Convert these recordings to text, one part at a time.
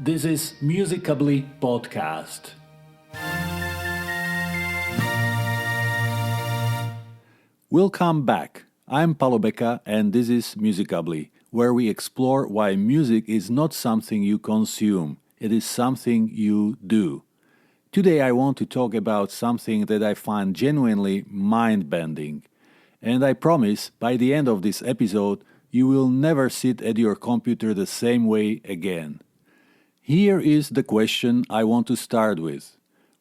This is Musicably Podcast. Welcome back. I'm Paulo Becca and this is Musicably, where we explore why music is not something you consume, it is something you do. Today I want to talk about something that I find genuinely mind-bending. And I promise, by the end of this episode, you will never sit at your computer the same way again. Here is the question I want to start with.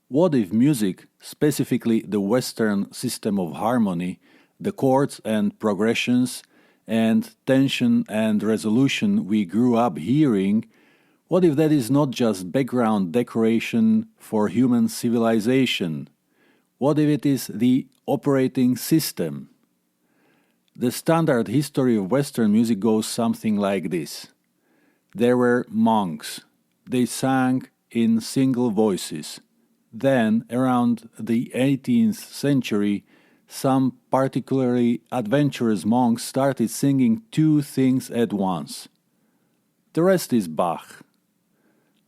What if music, specifically the Western system of harmony, the chords and progressions, and tension and resolution we grew up hearing, what if that is not just background decoration for human civilization? What if it is the operating system? The standard history of Western music goes something like this. There were monks. They sang in single voices. Then, around the 18th century, some particularly adventurous monks started singing two things at once. The rest is Bach.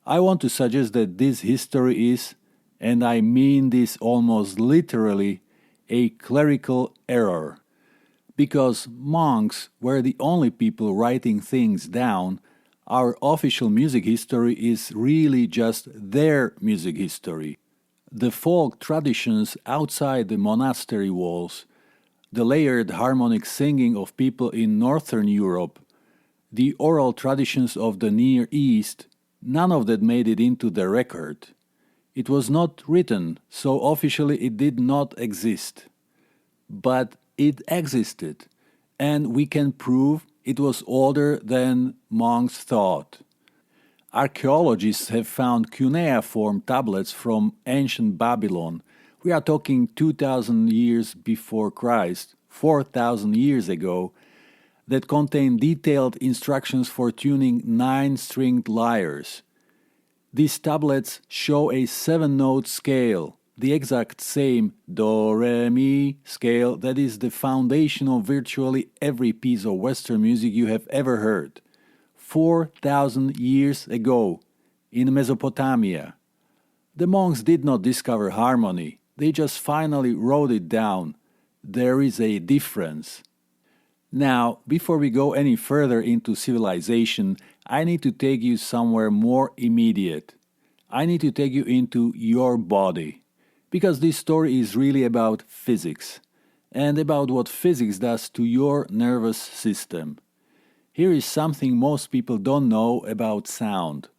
I want to suggest that this history is, and I mean this almost literally, a clerical error. Because monks were the only people writing things down, our official music history is really just their music history. The folk traditions outside the monastery walls, the layered harmonic singing of people in Northern Europe, the oral traditions of the Near East, none of that made it into the record. It was not written, so officially it did not exist. But it existed, and we can prove it was older than monks thought. Archaeologists have found cuneiform tablets from ancient Babylon. We are talking 2,000 years before Christ, 4,000 years ago, that contain detailed instructions for tuning 9-stringed lyres. These tablets show a 7-note scale, the exact same do-re-mi scale that is the foundation of virtually every piece of Western music you have ever heard. 4,000 years ago, in Mesopotamia. The monks did not discover harmony, they just finally wrote it down. There is a difference. Now, before we go any further into civilization, I need to take you somewhere more immediate. I need to take you into your body. Because this story is really about physics, and about what physics does to your nervous system. Here is something most people don't know about sound.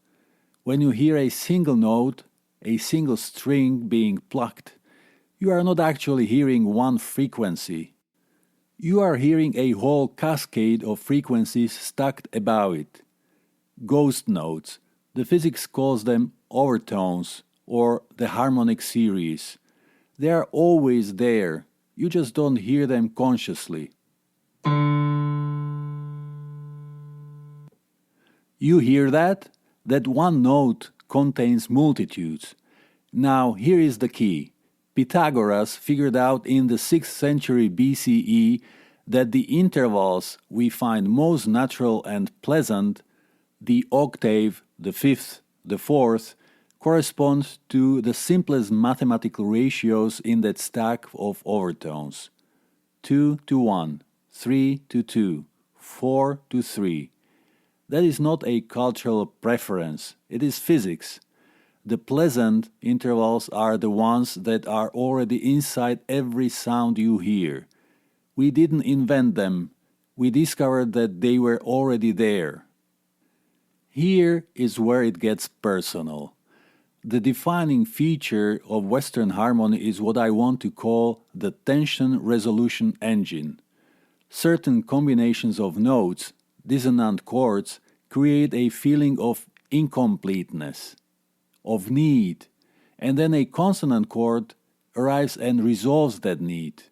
When you hear a single note, a single string being plucked, you are not actually hearing one frequency. You are hearing a whole cascade of frequencies stacked above it. Ghost notes, the physics calls them overtones, or the harmonic series. They are always there, you just don't hear them consciously. You hear that? That one note contains multitudes. Now here is the key. Pythagoras figured out in the 6th century BCE that the intervals we find most natural and pleasant, the octave, the fifth, the fourth, corresponds to the simplest mathematical ratios in that stack of overtones. 2 to 1, 3 to 2, 4 to 3. That is not a cultural preference, it is physics. The pleasant intervals are the ones that are already inside every sound you hear. We didn't invent them, we discovered that they were already there. Here is where it gets personal. The defining feature of Western harmony is what I want to call the tension resolution engine. Certain combinations of notes, dissonant chords, create a feeling of incompleteness, of need, and then a consonant chord arrives and resolves that need.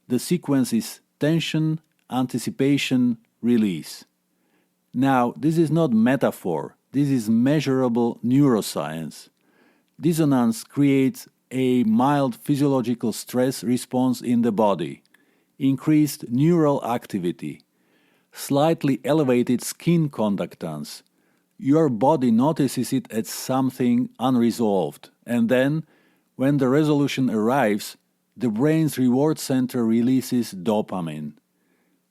The sequence is tension, anticipation, release. Now, this is not metaphor, this is measurable neuroscience. Dissonance creates a mild physiological stress response in the body, increased neural activity, slightly elevated skin conductance, your body notices it as something unresolved, and then, when the resolution arrives, the brain's reward center releases dopamine.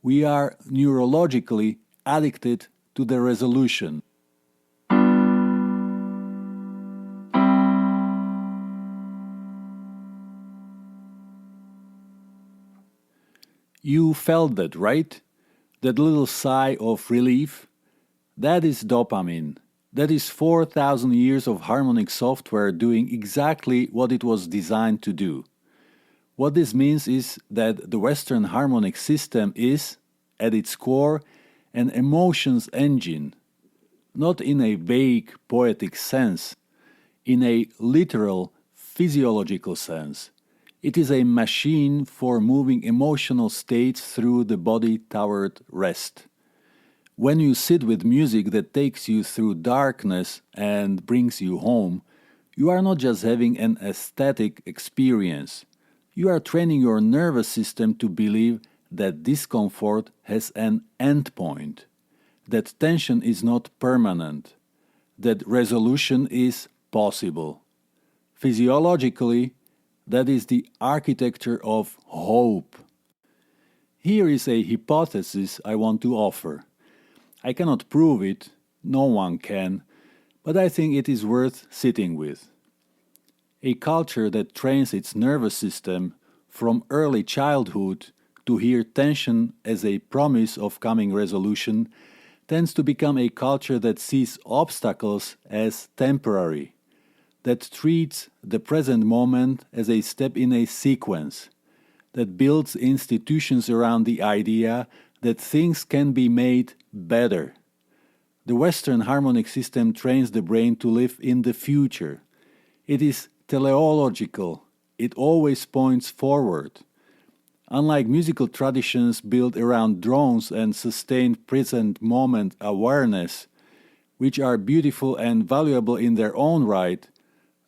We are neurologically addicted to the resolution. You felt that, right? That little sigh of relief? That is dopamine. That is 4,000 years of harmonic software doing exactly what it was designed to do. What this means is that the Western harmonic system is, at its core, an emotions engine, not in a vague poetic sense, in a literal physiological sense. It is a machine for moving emotional states through the body toward rest. When you sit with music that takes you through darkness and brings you home, you are not just having an aesthetic experience. You are training your nervous system to believe that discomfort has an endpoint, that tension is not permanent, that resolution is possible. Physiologically, that is the architecture of hope. Here is a hypothesis I want to offer. I cannot prove it, no one can, but I think it is worth sitting with. A culture that trains its nervous system from early childhood to hear tension as a promise of coming resolution tends to become a culture that sees obstacles as temporary, that treats the present moment as a step in a sequence, that builds institutions around the idea that things can be made better. The Western harmonic system trains the brain to live in the future. It is teleological. It always points forward. Unlike musical traditions built around drones and sustained present moment awareness, which are beautiful and valuable in their own right,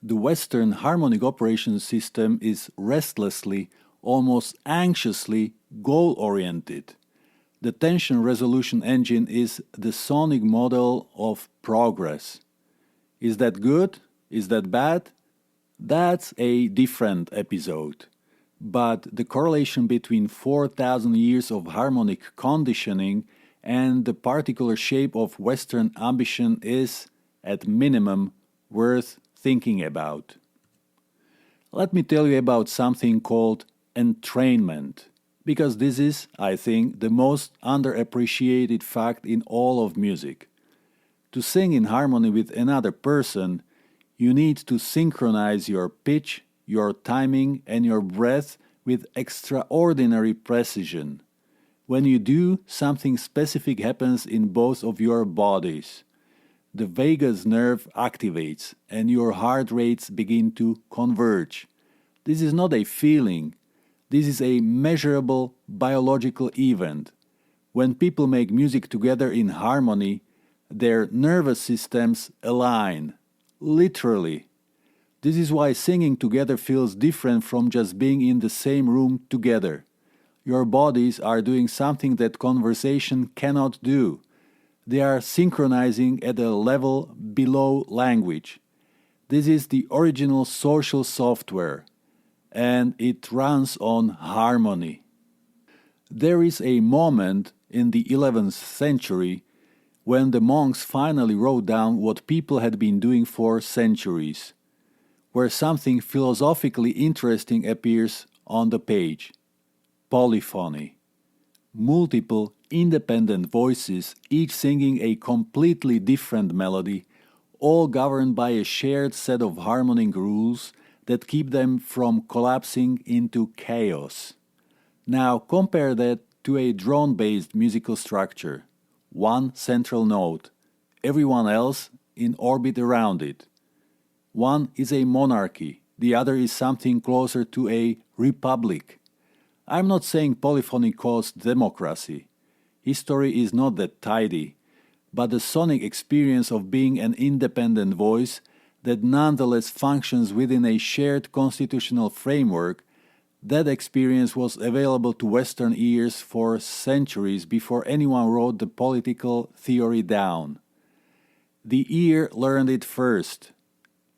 the Western harmonic operations system is restlessly, almost anxiously goal-oriented. The tension resolution engine is the sonic model of progress. Is that good? Is that bad? That's a different episode. But the correlation between 4,000 years of harmonic conditioning and the particular shape of Western ambition is, at minimum, worth thinking about. Let me tell you about something called entrainment, because this is, I think, the most underappreciated fact in all of music. To sing in harmony with another person, you need to synchronize your pitch, your timing, and your breath with extraordinary precision. When you do, something specific happens in both of your bodies. The vagus nerve activates, and your heart rates begin to converge. This is not a feeling. This is a measurable biological event. When people make music together in harmony, their nervous systems align. Literally. This is why singing together feels different from just being in the same room together. Your bodies are doing something that conversation cannot do. They are synchronizing at a level below language. This is the original social software, and it runs on harmony. There is a moment in the 11th century when the monks finally wrote down what people had been doing for centuries, where something philosophically interesting appears on the page. Polyphony. Multiple independent voices, each singing a completely different melody, all governed by a shared set of harmonic rules that keep them from collapsing into chaos. Now compare that to a drone-based musical structure. One central note, everyone else in orbit around it. One is a monarchy, the other is something closer to a republic. I'm not saying polyphony caused democracy. History is not that tidy, but the sonic experience of being an independent voice that nonetheless functions within a shared constitutional framework, that experience was available to Western ears for centuries before anyone wrote the political theory down. The ear learned it first.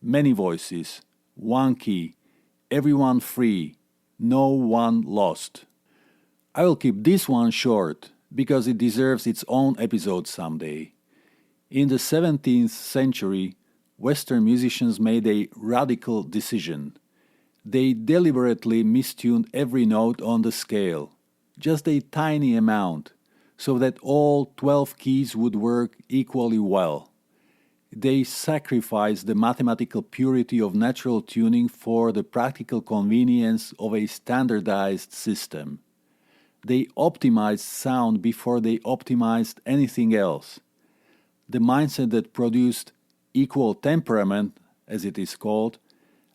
Many voices, one key, everyone free, no one lost. I will keep this one short because it deserves its own episode someday. In the 17th century, Western musicians made a radical decision. They deliberately mistuned every note on the scale, just a tiny amount, so that all 12 keys would work equally well. They sacrificed the mathematical purity of natural tuning for the practical convenience of a standardized system. They optimized sound before they optimized anything else. The mindset that produced equal temperament, as it is called,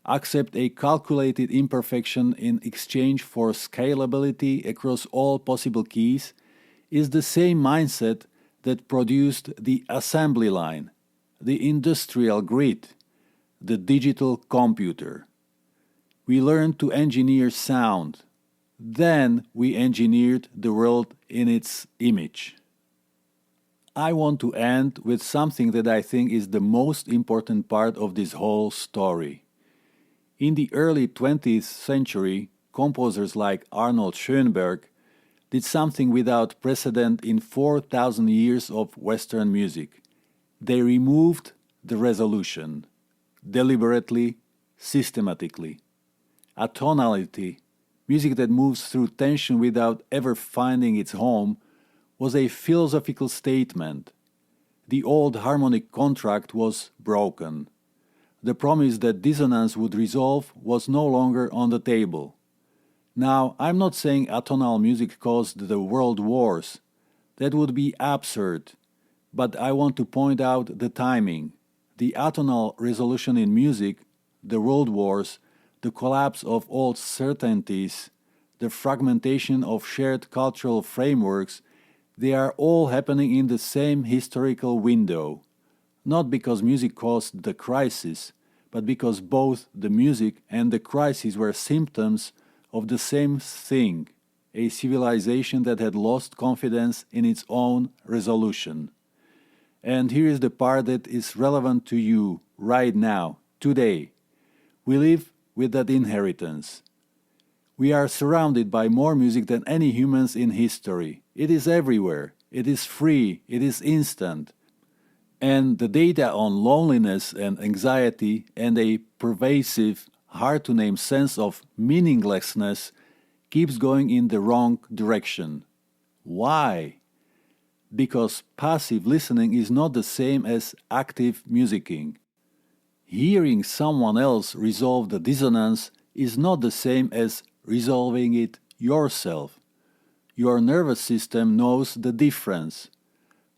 accept a calculated imperfection in exchange for scalability across all possible keys, is the same mindset that produced the assembly line, the industrial grid, the digital computer. We learned to engineer sound. Then we engineered the world in its image. I want to end with something that I think is the most important part of this whole story. In the early 20th century, composers like Arnold Schoenberg did something without precedent in 4,000 years of Western music. They removed the resolution, deliberately, systematically. Atonality, music that moves through tension without ever finding its home, was a philosophical statement. The old harmonic contract was broken. The promise that dissonance would resolve was no longer on the table. Now, I'm not saying atonal music caused the world wars. That would be absurd. But I want to point out the timing. The atonal resolution in music, the world wars, the collapse of old certainties, the fragmentation of shared cultural frameworks, they are all happening in the same historical window. Not because music caused the crisis, but because both the music and the crisis were symptoms of the same thing, a civilization that had lost confidence in its own resolution. And here is the part that is relevant to you right now, today. We live with that inheritance. We are surrounded by more music than any humans in history. It is everywhere. It is free. It is instant. And the data on loneliness and anxiety and a pervasive, hard-to-name sense of meaninglessness keeps going in the wrong direction. Why? Because passive listening is not the same as active musicking. Hearing someone else resolve the dissonance is not the same as resolving it yourself. Your nervous system knows the difference.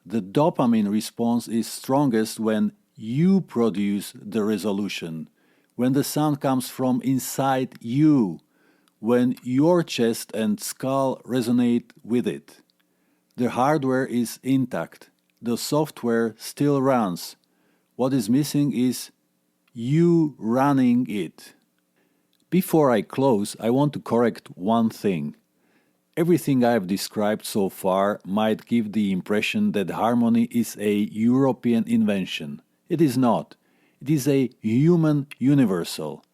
The dopamine response is strongest when you produce the resolution, when the sound comes from inside you, when your chest and skull resonate with it. The hardware is intact. The software still runs. What is missing is you running it. Before I close, I want to correct one thing. Everything I have described so far might give the impression that harmony is a European invention. It is not. It is a human universal.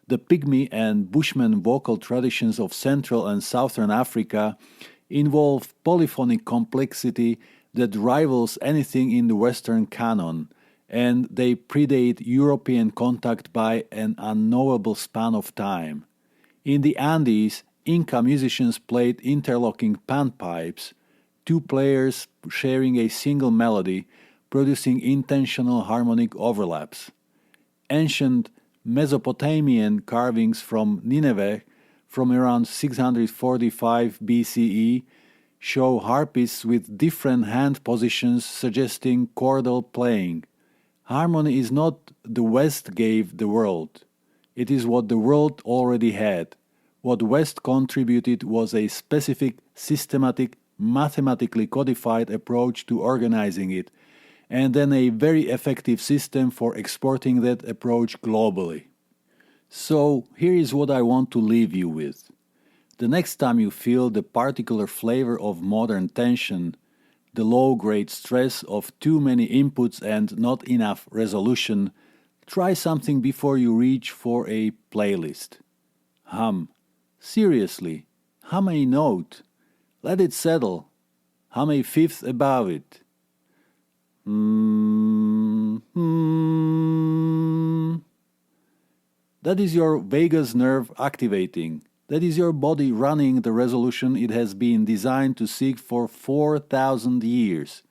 The Pygmy and Bushman vocal traditions of Central and Southern Africa involve polyphonic complexity that rivals anything in the Western canon, and they predate European contact by an unknowable span of time. In the Andes, Inca musicians played interlocking panpipes, two players sharing a single melody, producing intentional harmonic overlaps. Ancient Mesopotamian carvings from Nineveh from around 645 BCE show harpists with different hand positions suggesting chordal playing. Harmony is not the West gave the world. It is what the world already had. What West contributed was a specific, systematic, mathematically codified approach to organizing it, and then a very effective system for exporting that approach globally. So, here is what I want to leave you with. The next time you feel the particular flavor of modern tension, the low-grade stress of too many inputs and not enough resolution, try something before you reach for a playlist. Hum. Seriously, hum a note. Let it settle. Hum a fifth above it. That is your vagus nerve activating. That is your body running the resolution it has been designed to seek for 4,000 years.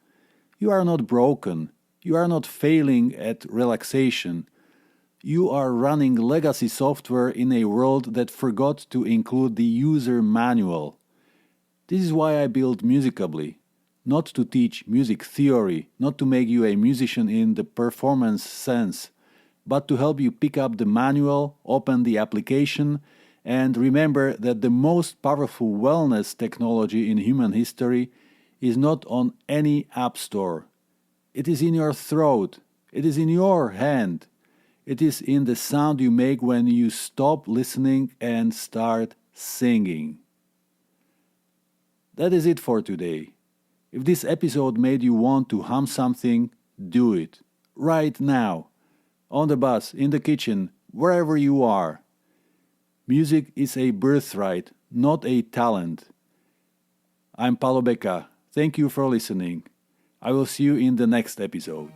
You are not broken. You are not failing at relaxation. You are running legacy software in a world that forgot to include the user manual. This is why I built Musicably. Not to teach music theory, not to make you a musician in the performance sense, but to help you pick up the manual, open the application, and remember that the most powerful wellness technology in human history is not on any app store. It is in your throat. It is in your hand. It is in the sound you make when you stop listening and start singing. That is it for today. If this episode made you want to hum something, do it. Right now. On the bus, in the kitchen, wherever you are. Music is a birthright, not a talent. I'm Paulo Beca. Thank you for listening. I will see you in the next episode.